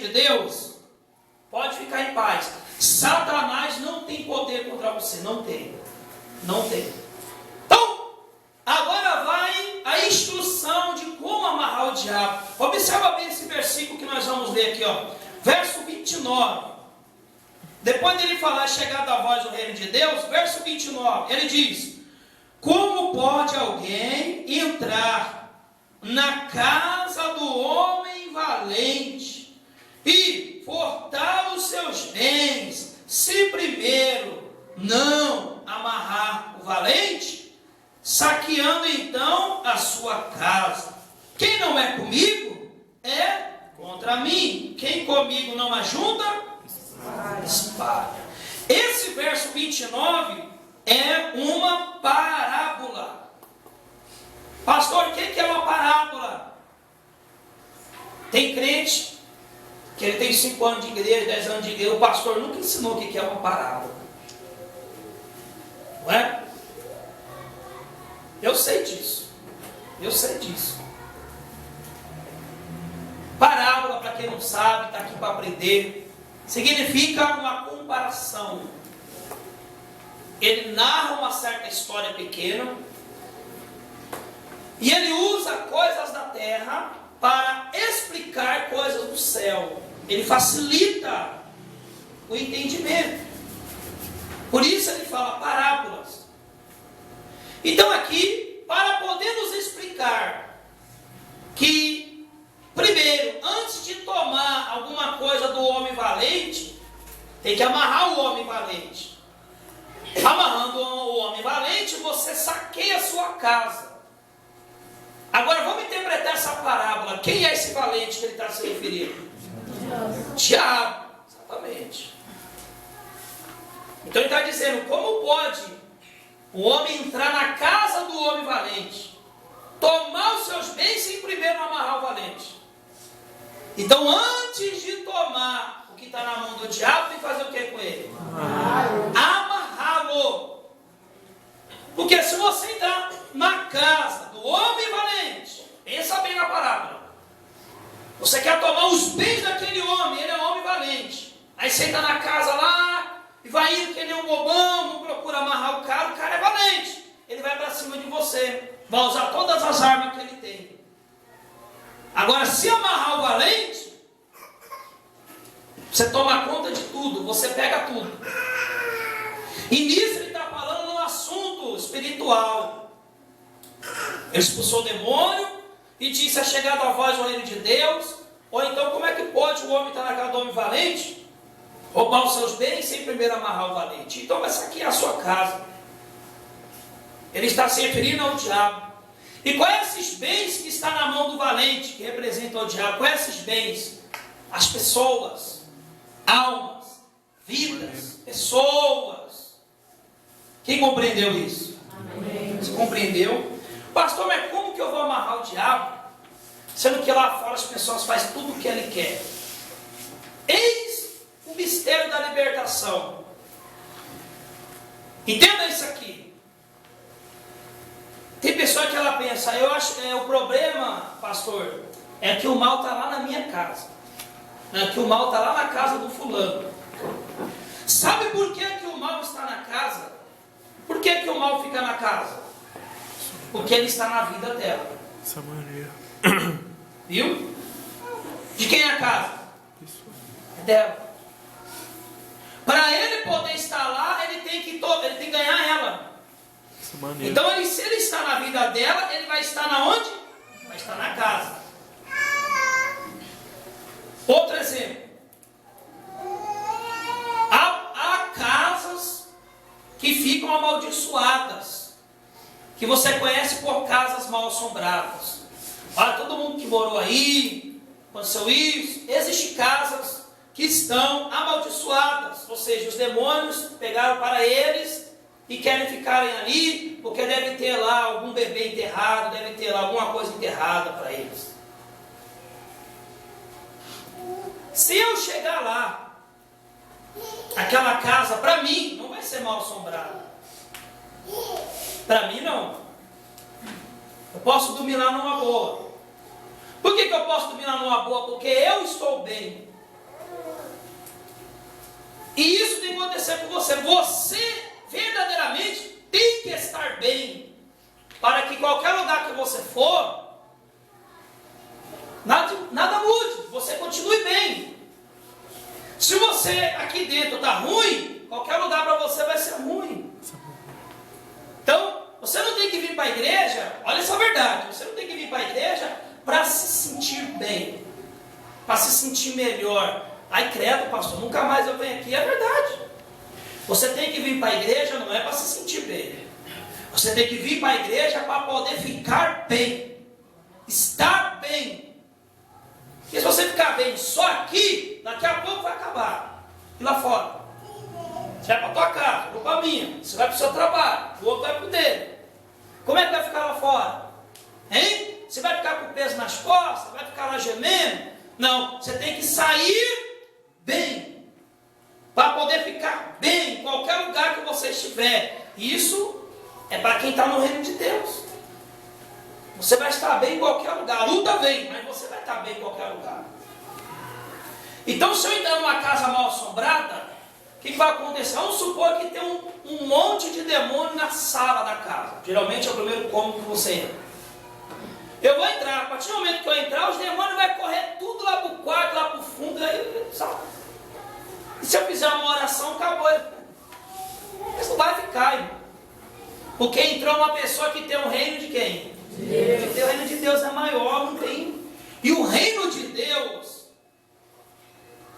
de Deus, pode ficar em paz. Satanás não tem poder contra você, não tem. Não tem. Então, agora vai a instrução de como amarrar o diabo. Observa bem esse versículo que nós vamos ler aqui, ó. Verso 29. Depois dele falar chegada a voz do reino de Deus, verso 29, ele diz: como pode alguém entrar na casa do homem valente e furtar os seus bens, se primeiro não amarrar o valente, saqueando então a sua casa? Quem não é comigo é contra mim. Quem comigo não ajunta, espalha. Esse verso 29 é uma parábola. Pastor, o que é uma parábola? Tem crente que ele tem 5 anos de igreja, 10 anos de igreja, o pastor nunca ensinou o que é uma parábola. Não é? Eu sei disso. Eu sei disso. Parábola, para quem não sabe, está aqui para aprender, significa uma comparação. Ele narra uma certa história pequena e ele usa coisas da terra para explicar coisas do céu. Ele facilita o entendimento. Por isso ele fala parábolas. Então aqui, para poder nos explicar que, primeiro, antes de tomar alguma coisa do homem valente, tem que amarrar o homem valente. Amarrando o homem valente, você saqueia a sua casa. Agora vamos interpretar essa parábola. Quem é esse valente que ele está se referindo? Diabo. Exatamente. Então ele está dizendo, como pode o homem entrar na casa do homem valente, tomar os seus bens sem primeiro amarrar o valente? Então antes de tomar o que está na mão do diabo, tem que fazer o que com ele? Amarrá-lo. Porque se você entrar na casa do homem valente, pensa bem na parábola, você quer tomar os bens daquele homem, ele é um homem valente, aí você entra na casa lá e vai indo que nem um bobão, não procura amarrar o cara é valente, ele vai para cima de você, vai usar todas as armas que ele tem. Agora, se amarrar o valente, você toma conta de tudo, você pega tudo. E nisso ele está falando num assunto espiritual. Ele expulsou o demônio e disse: é chegada a voz do reino de Deus. Ou então, como é que pode o homem estar na casa do homem valente, roubar os seus bens sem primeiro amarrar o valente? Então essa aqui é a sua casa. Ele está se referindo ao diabo. E quais são esses bens que está na mão do valente, que representam o diabo? Quais são esses bens? As pessoas, almas, vidas, pessoas. Quem compreendeu isso? Amém. Você compreendeu? Pastor, mas como que eu vou amarrar o diabo, sendo que lá fora as pessoas fazem tudo o que ele quer? Eis o mistério da libertação. Entenda isso aqui. Tem pessoa que ela pensa, eu acho que o problema, pastor, é que o mal está lá na minha casa. É que o mal está lá na casa do fulano. Sabe por que o mal está na casa? Por que o mal fica na casa? Porque ele está na vida dela. Essa maneira. Viu? De quem é a casa? É dela. Para ele poder estar lá, ele tem que ganhar ela. Então, se ele está na vida dela, ele vai estar na onde? Vai estar na casa. Outro exemplo. Há casas que ficam amaldiçoadas, que você conhece por casas mal assombradas. Olha, todo mundo que morou aí, aconteceu isso. Existem casas que estão amaldiçoadas, ou seja, os demônios pegaram para eles e querem ficarem ali, porque deve ter lá algum bebê enterrado, deve ter lá alguma coisa enterrada para eles. Se eu chegar lá, aquela casa, para mim, não vai ser mal assombrada. Para mim, não. Eu posso dormir lá numa boa. Por que eu posso dormir lá numa boa? Porque eu estou bem. acontecer com você? Você verdadeiramente tem que estar bem, para que qualquer lugar que você for, nada mude, você continue bem. Se você aqui dentro está ruim, qualquer lugar para você vai ser ruim. Então, você não tem que vir para a igreja, olha essa verdade, você não tem que vir para a igreja para se sentir bem, para se sentir melhor. Ai, credo, pastor, nunca mais eu venho aqui. É verdade. Você tem que vir para a igreja não é para se sentir bem. Você tem que vir para a igreja para poder ficar bem, estar bem. Porque se você ficar bem só aqui, daqui a pouco vai acabar. E lá fora? Você vai para a tua casa, eu vou para a minha. Você vai para o seu trabalho, o outro vai para o dele. Como é que vai ficar lá fora? Hein? Você vai ficar com o peso nas costas? Vai ficar lá gemendo? Não, você tem que sair bem, para poder ficar bem em qualquer lugar que você estiver. Isso é para quem está no reino de Deus. Você vai estar bem em qualquer lugar. A luta vem, mas você vai estar bem em qualquer lugar. Então, se eu entrar numa casa mal assombrada, o que vai acontecer? Vamos supor que tem um monte de demônio na sala da casa. Geralmente é o primeiro cômodo que você entra. Eu vou entrar, a partir do momento que eu entrar, os demônios vão correr tudo lá para o quarto, lá para o fundo, aí, sabe? E se eu fizer uma oração, acabou. Isso não vai ficar, irmão. Porque entrou uma pessoa que tem o reino de quem? Deus. O reino de Deus é maior, não tem. E o reino de Deus,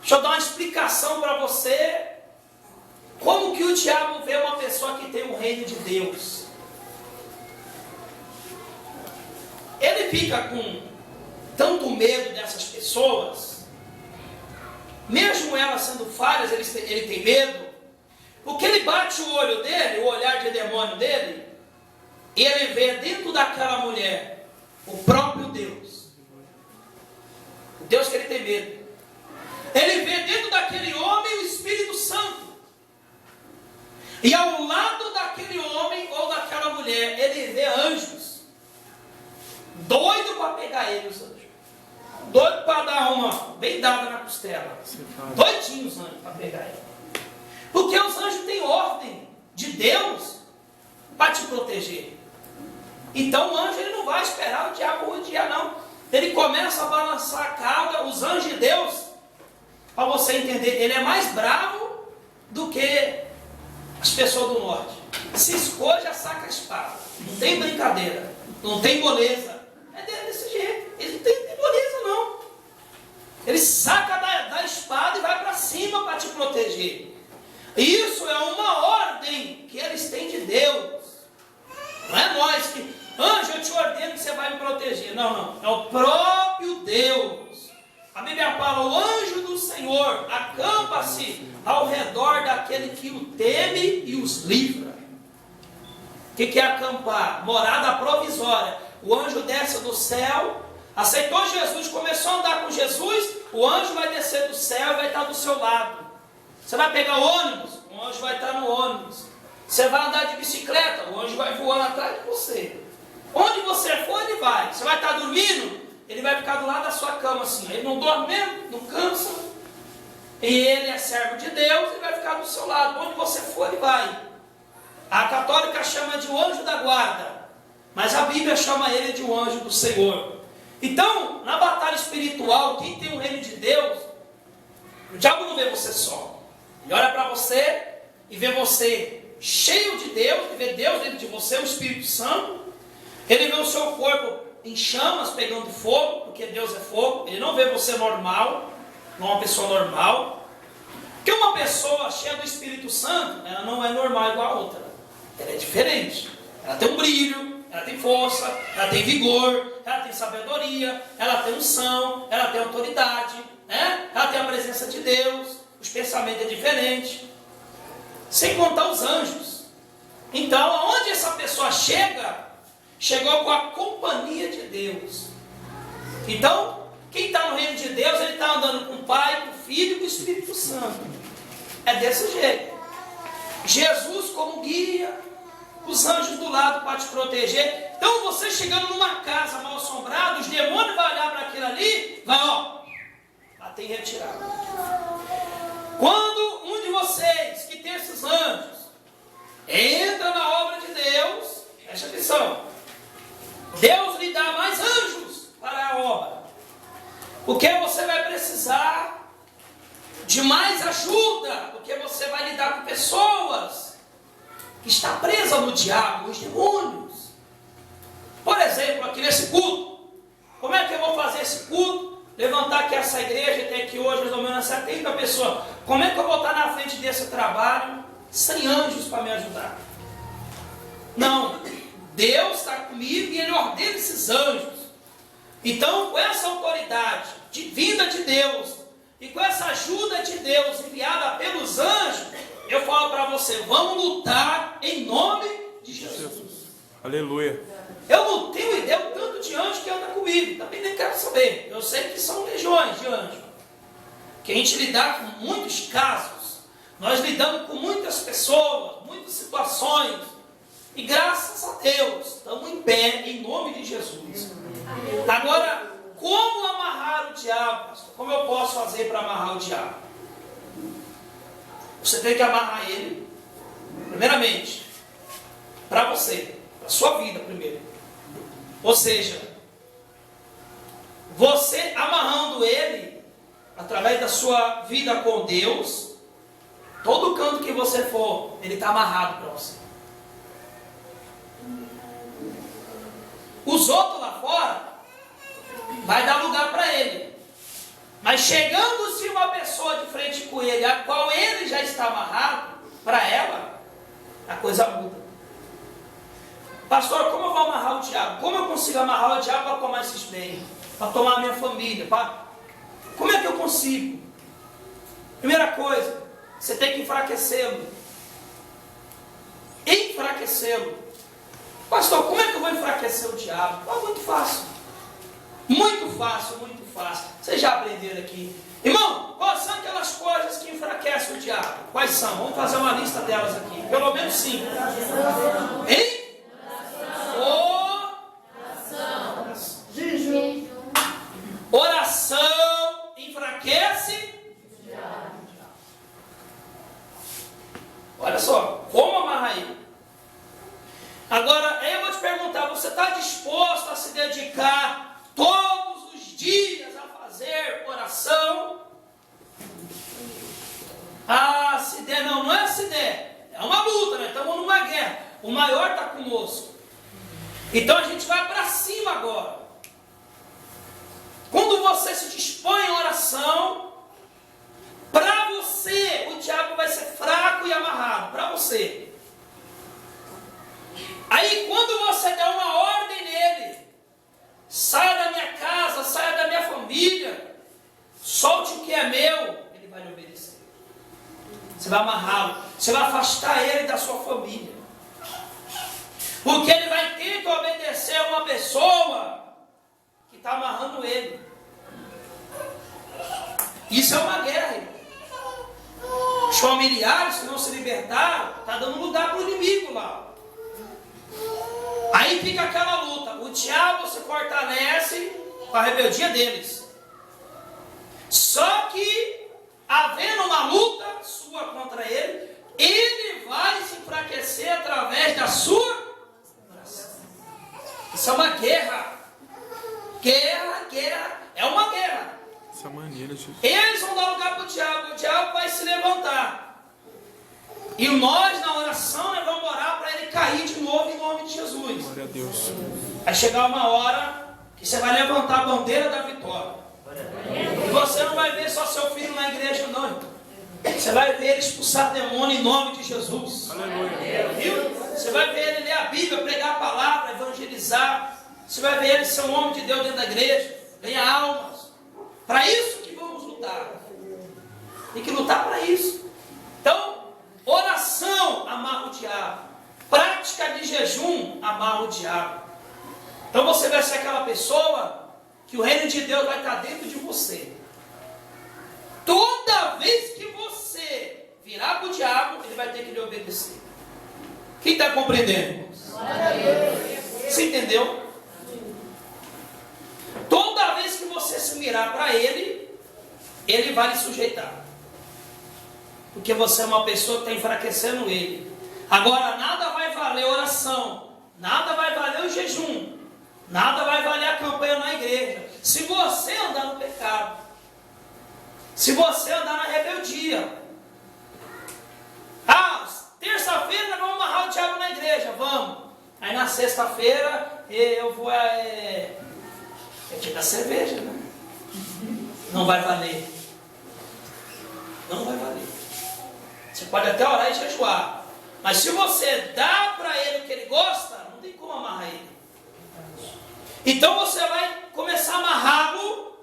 deixa eu dar uma explicação para você, como que o diabo vê uma pessoa que tem o reino de Deus. Ele fica com tanto medo dessas pessoas, mesmo elas sendo falhas, ele tem medo, porque ele bate o olho dele, o olhar de demônio dele, e ele vê dentro daquela mulher o próprio Deus, o Deus que ele tem medo. Ele vê dentro daquele homem o Espírito Santo, e ao lado daquele homem ou daquela mulher, ele vê anjos, doido para pegar ele, os anjos. Doido para dar uma bem dada na costela. Doidinho os anjos para pegar ele. Porque os anjos têm ordem de Deus para te proteger. Então o anjo ele não vai esperar o diabo rodear, não. Ele começa a balançar a cauda, os anjos de Deus, para você entender, ele é mais bravo do que as pessoas do norte. Se escolhe, já saca a espada. Não tem brincadeira, não tem moleza. É desse jeito, ele não tem moleza não. Ele saca da espada e vai para cima para te proteger. Isso é uma ordem que eles têm de Deus. Não é nós que, anjo, eu te ordeno que você vai me proteger. Não, é o próprio Deus. A Bíblia fala, o anjo do Senhor acampa-se ao redor daquele que o teme e os livra. O que é acampar? Morada provisória. O anjo desce do céu, aceitou Jesus, começou a andar com Jesus, o anjo vai descer do céu e vai estar do seu lado. Você vai pegar o ônibus, o anjo vai estar no ônibus. Você vai andar de bicicleta, o anjo vai voando atrás de você. Onde você for, ele vai. Você vai estar dormindo, ele vai ficar do lado da sua cama assim. Ele não dorme mesmo, não cansa. E ele é servo de Deus, ele vai ficar do seu lado. Onde você for, ele vai. A católica chama de o anjo da guarda, mas a Bíblia chama ele de um anjo do Senhor. Então, na batalha espiritual, quem tem o reino de Deus, o diabo não vê você só. Ele olha para você e vê você cheio de Deus, ele vê Deus dentro de você, o Espírito Santo. Ele vê o seu corpo em chamas, pegando fogo, porque Deus é fogo. Ele não vê você normal, não uma pessoa normal. Porque uma pessoa cheia do Espírito Santo, ela não é normal igual a outra. Ela é diferente. Ela tem um brilho, ela tem força, ela tem vigor, ela tem sabedoria, ela tem unção, ela tem autoridade, né? Ela tem a presença de Deus, os pensamentos é diferente. Sem contar os anjos. Então, aonde essa pessoa chega, chegou com a companhia de Deus. Então, quem está no reino de Deus, ele está andando com o Pai, com o Filho e com o Espírito Santo. É desse jeito. Jesus como guia, os anjos do lado para te proteger. Então, você chegando numa casa mal assombrada, os demônios vão olhar para aquilo ali, vai, bater em retirada. Quando um de vocês que tem Porque você vai precisar de mais ajuda, porque você vai lidar com pessoas que estão presas no diabo, os demônios. Por exemplo, aqui nesse culto, como é que eu vou fazer esse culto? Levantar aqui essa igreja, tem aqui hoje mais ou menos 70 pessoas. Como é que eu vou estar na frente desse trabalho sem anjos para me ajudar? Não, Deus está comigo e Ele ordena esses anjos. Então, com essa autoridade vinda de Deus e com essa ajuda de Deus enviada pelos anjos, eu falo para você, vamos lutar em nome de Jesus. Aleluia. Eu não tenho ideia do tanto de anjo que anda comigo, também nem quero saber. Eu sei que são legiões de anjos. Que a gente lidar com muitos casos, nós lidamos com muitas pessoas, muitas situações, e graças a Deus, estamos em pé em nome de Jesus. Agora, como amarrar o diabo, pastor? Como eu posso fazer para amarrar o diabo? Você tem que amarrar ele, primeiramente, para você, para a sua vida primeiro. Ou seja, você amarrando ele, através da sua vida com Deus, todo canto que você for, ele está amarrado para você. Os outros lá fora, vai dar lugar para ele. Mas chegando-se uma pessoa de frente com ele, a qual ele já está amarrado, para ela, a coisa muda. Pastor, como eu vou amarrar o diabo? Como eu consigo amarrar o diabo para tomar esses bens? Para tomar a minha família? Como é que eu consigo? Primeira coisa, você tem que enfraquecê-lo. Enfraquecê-lo. Pastor, como é que eu vou enfraquecer o diabo? Muito fácil. Muito fácil, muito fácil. Vocês já aprenderam aqui. Irmão, quais são aquelas coisas que enfraquecem o diabo? Quais são? Vamos fazer uma lista delas aqui. Pelo menos 5. Hein? Oração enfraquece. Olha só, como amarrar ele? Agora, eu vou te perguntar, você está disposto a se dedicar todos os dias a fazer oração? Ah, se der, não é se der. É uma luta, nós estamos numa guerra. O maior está conosco. Então a gente vai para cima agora. Quando você se dispõe em oração, para você, o diabo vai ser fraco e amarrado. Para você. Aí quando você der uma ordem nele, saia da minha casa, saia da minha família, solte o que é meu, ele vai lhe obedecer. Você vai amarrá-lo, você vai afastar ele da sua família. Porque ele vai ter que obedecer a uma pessoa que está amarrando ele. Isso é uma guerra, irmão. Os familiares que não se libertaram, está dando lugar para o inimigo lá. Aí fica aquela luta. O diabo se fortalece com a rebeldia deles. Só que, havendo uma luta sua contra ele, ele vai se enfraquecer através da sua oração. Isso é uma guerra. Guerra. É uma guerra. Essa maneira de... Eles vão dar lugar para o diabo vai se levantar. E nós, na oração, nós vamos orar para ele cair de novo em nome de Jesus. Glória a Deus. Vai chegar uma hora que você vai levantar a bandeira da vitória. E você não vai ver só seu filho na igreja, não. Você vai ver ele expulsar demônio em nome de Jesus. Aleluia. Viu? Você vai ver ele ler a Bíblia, pregar a palavra, evangelizar. Você vai ver ele ser um homem de Deus dentro da igreja, ganhar almas. Para isso que vamos lutar. Tem que lutar para isso. Então, oração amarra o diabo. Prática de jejum amarra o diabo. Então você vai ser aquela pessoa que o reino de Deus vai estar dentro de você. Toda vez que você virar para o diabo, ele vai ter que lhe obedecer. Quem está compreendendo? Você entendeu? Toda vez que você se virar para ele, ele vai lhe sujeitar. Porque você é uma pessoa que está enfraquecendo ele. Agora, nada vai valer oração, nada vai valer o jejum, Nada vai valer a campanha na igreja se você andar no pecado, se você andar na rebeldia. Ah, terça-feira nós vamos amarrar o diabo na igreja, vamos. Aí na sexta-feira eu vou é dia da cerveja, né? Não vai valer. Não vai valer. Você pode até orar e jejuar, mas se você dá para ele o que ele gosta, não tem como amarrar ele. Então você vai começar a amarrá-lo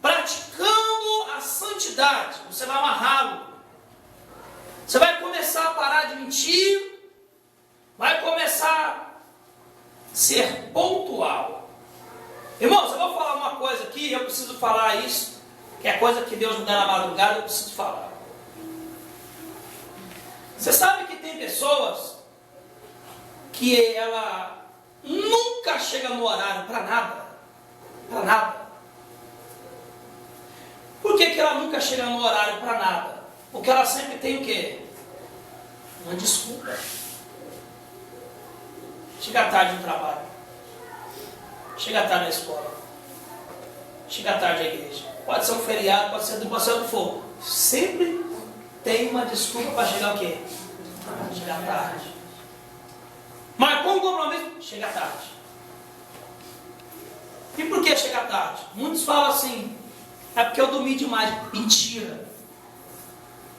praticando a santidade. Você vai amarrá-lo. Você vai começar a parar de mentir. Vai começar a ser pontual. Irmãos, eu vou falar uma coisa aqui. Eu preciso falar isso. Que é coisa que Deus me dá na madrugada. Eu preciso falar. Você sabe que tem pessoas que ela nunca chega no horário para nada. Para nada. Por que ela nunca chega no horário para nada? Porque ela sempre tem o quê? Uma desculpa. Chega tarde no trabalho. Chega tarde na escola. Chega tarde na igreja. Pode ser um feriado, pode ser o que for. Sempre tem uma desculpa para chegar o quê? Chegar tarde. Marcou um compromisso, chega tarde. E por que chega tarde? Muitos falam assim, é porque eu dormi demais. Mentira.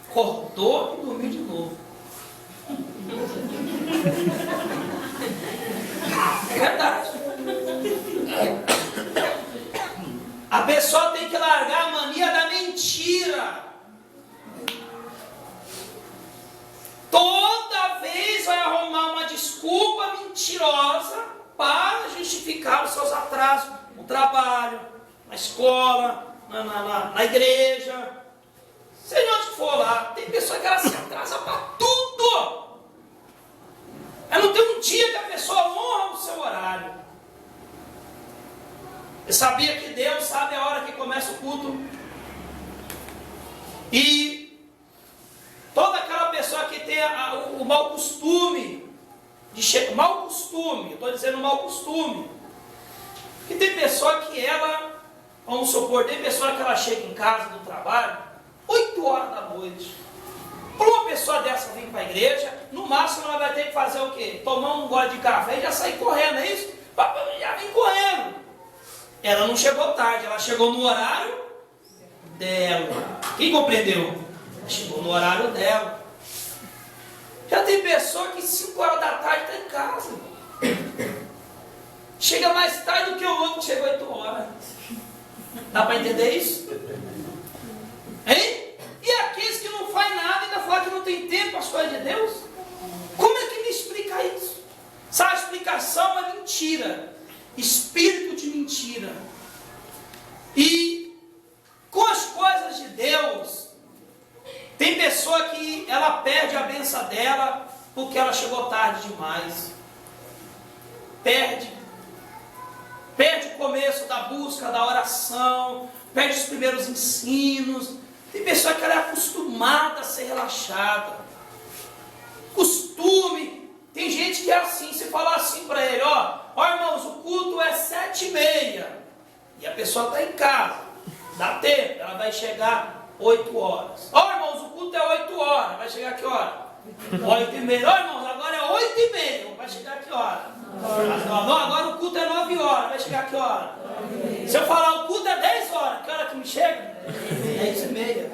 Acordou e dormiu de novo. É verdade. A pessoa tem que largar a mania da mentira. Toda vez vai arrumar uma desculpa mentirosa para justificar os seus atrasos no trabalho, na escola, na igreja, seja onde for lá. Tem pessoa que ela se atrasa para tudo. Ela não tem um dia que a pessoa honra o seu horário. Eu sabia que Deus sabe a hora que começa o culto. E toda aquela pessoa que tem o mau costume de chegar, mau costume, eu estou dizendo mau costume, que tem pessoa que ela, vamos supor, tem pessoa que ela chega em casa do trabalho 8 horas da noite. Para uma pessoa dessa vir para a igreja, no máximo ela vai ter que fazer o quê? Tomar um gole de café e já sair correndo, é isso? Já vem correndo. Ela não chegou tarde, ela chegou no horário dela. Quem compreendeu? Chegou no horário dela. Já tem pessoa que 5 horas da tarde está em casa. Chega mais tarde do que o outro que chegou 8 horas. Dá para entender isso? Hein? E aqueles que não fazem nada ainda falam que não tem tempo para as coisas de Deus? Como é que me explica isso? Sabe, a explicação é mentira. Espírito de mentira. E com as coisas de Deus, tem pessoa que ela perde a benção dela porque ela chegou tarde demais. Perde o começo da busca, da oração, perde os primeiros ensinos. Tem pessoa que ela é acostumada a ser relaxada. Costume. Tem gente que é assim, você fala assim para ele, ó irmãos, o culto é 7h30. E a pessoa está em casa. Dá tempo, ela vai chegar 8 horas. Ó irmãos, o culto é 8 horas. Vai chegar que hora? 8h30. Ó irmãos, agora é 8h30. Vai chegar que hora? Não, agora o culto é 9 horas. Vai chegar que hora? Se eu falar o culto é 10 horas, que hora que me chega? 10h30.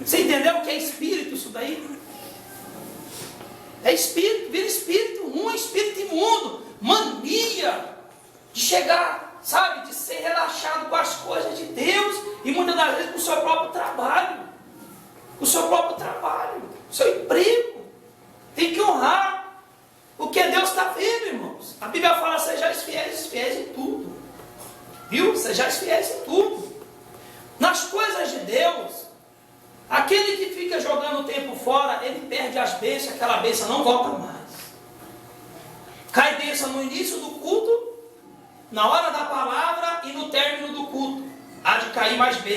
Você entendeu o que é espírito isso daí? É espírito, vira espírito ruim, espírito imundo, mania de chegar, sabe, de ser relaxado com as coisas de Deus e muitas das vezes com o seu próprio trabalho, com o seu próprio trabalho, o seu emprego. Tem que honrar o que Deus está vendo, irmãos. A Bíblia fala, sejais fiéis em tudo, viu? Sejais fiéis em tudo. Nas coisas de Deus, aquele que fica jogando o tempo fora, ele perde as bênçãos, aquela bênção não volta mais. Cai bênção no início do culto, na hora da palavra e no término do culto. Há de cair mais bênção.